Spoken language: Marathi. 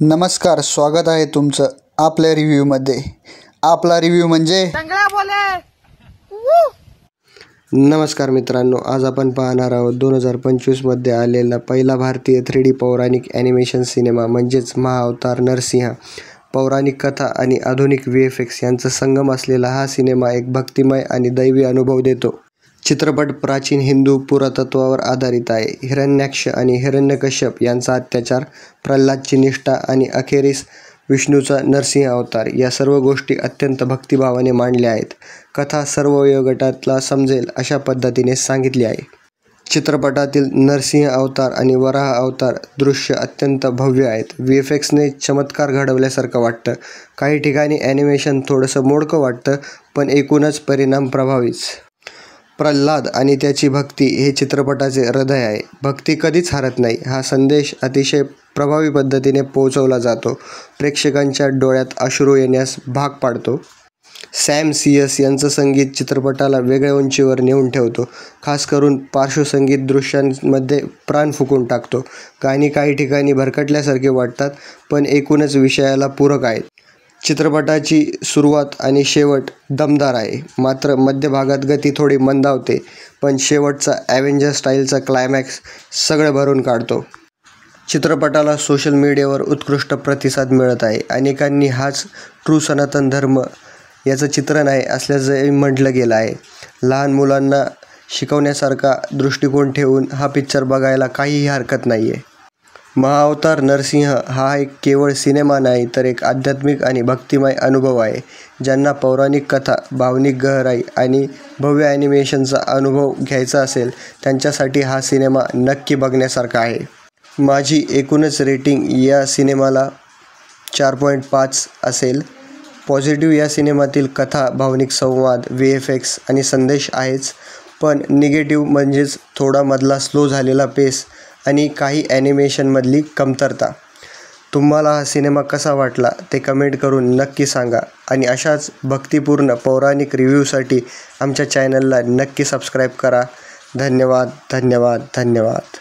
नमस्कार, स्वागत आहे तुमचं आपल्या रिव्ह्यूमध्ये। आपला रिव्ह्यू म्हणजे नमस्कार मित्रांनो, आज आपण पाहणार आहोत 2025मध्ये आलेला पहिला भारतीय 3D पौराणिक ॲनिमेशन सिनेमा म्हणजेच महाअवतार नरसिंहा। पौराणिक कथा आणि आधुनिक VFX यांचा संगम असलेला हा सिनेमा एक भक्तिमय आणि दैवी अनुभव देतो। चित्रपट प्राचीन हिंदू पुरातत्वावर आधारित आहे। हिरण्याक्ष आणि हिरण्यकश्यप यांचा अत्याचार, प्रल्हादची निष्ठा आणि अखेरीस विष्णूचा नरसिंह अवतार या सर्व गोष्टी अत्यंत भक्तिभावाने मांडल्या आहेत। कथा सर्व वयोगटातला समजेल अशा पद्धतीने सांगितली आहे। चित्रपटातील नरसिंह अवतार आणि वराह अवतार दृश्य अत्यंत भव्य आहेत। VFXने चमत्कार घडवल्यासारखं वाटतं। काही ठिकाणी ॲनिमेशन थोडंसं मोडकं वाटतं, पण एकूणच परिणाम प्रभावीच। प्रल्हाद आणि त्याची भक्ती हे चित्रपटाचे हृदय आहे। भक्ती कधीच हरत नाही हा संदेश अतिशय प्रभावी पद्धतीने पोहोचवला जातो। प्रेक्षकांच्या डोळ्यात अश्रू येण्यास भाग पाडतो। सॅम सीएस यांचं संगीत चित्रपटाला वेगळ्या उंचीवर नेऊन ठेवतो। खास करून पार्श्वसंगीत दृश्यांमध्ये प्राण फुंकून टाकतो। गाणी काही ठिकाणी भरकटल्यासारखे वाटतात, पण एकूणच विषयाला पूरक आहेत। चित्रपटाची सुरुवात आणि शेवट दमदार आहे, मात्र मध्यभागात गती थोडी मंदावते, पण शेवटचा ॲव्हेंजर स्टाईलचा क्लायमॅक्स सगळं भरून काढतो। चित्रपटाला सोशल मीडियावर उत्कृष्ट प्रतिसाद मिळत आहे। अनेकांनी हाच ट्रू सनातन धर्म याचं चित्रण आहे असल्याचंही म्हटलं गेलं आहे। लहान मुलांना शिकवण्यासारखा दृष्टिकोन ठेवून हा पिक्चर बघायला काहीही हरकत नाही आहे। महाअवतार नरसिंह हा एक केवळ सिनेमा नाही, तर एक आध्यात्मिक आणि भक्तिमय अनुभव आहे। ज्यांना पौराणिक कथा, भावनिक गहराई आणि भव्य ॲनिमेशनचा अनुभव घ्यायचा असेल, त्यांच्यासाठी हा सिनेमा नक्की बघण्यासारखा आहे। माझी एकूणच रेटिंग या सिनेमाला 4.5 असेल। पॉझिटिव्ह या सिनेमातील कथा, भावनिक संवाद, VFX आणि संदेश आहेच, पण निगेटिव्ह म्हणजेच थोडा मधला स्लो झालेला पेस आणि काही ॲनिमेशनमधली कमतरता। तुम्हाला हा सिनेमा कसा वाटला ते कमेंट करून नक्की सांगा आणि अशाच भक्तिपूर्ण पौराणिक रिव्ह्यूसाठी आमच्या चॅनलला नक्की सबस्क्राईब करा। धन्यवाद, धन्यवाद, धन्यवाद।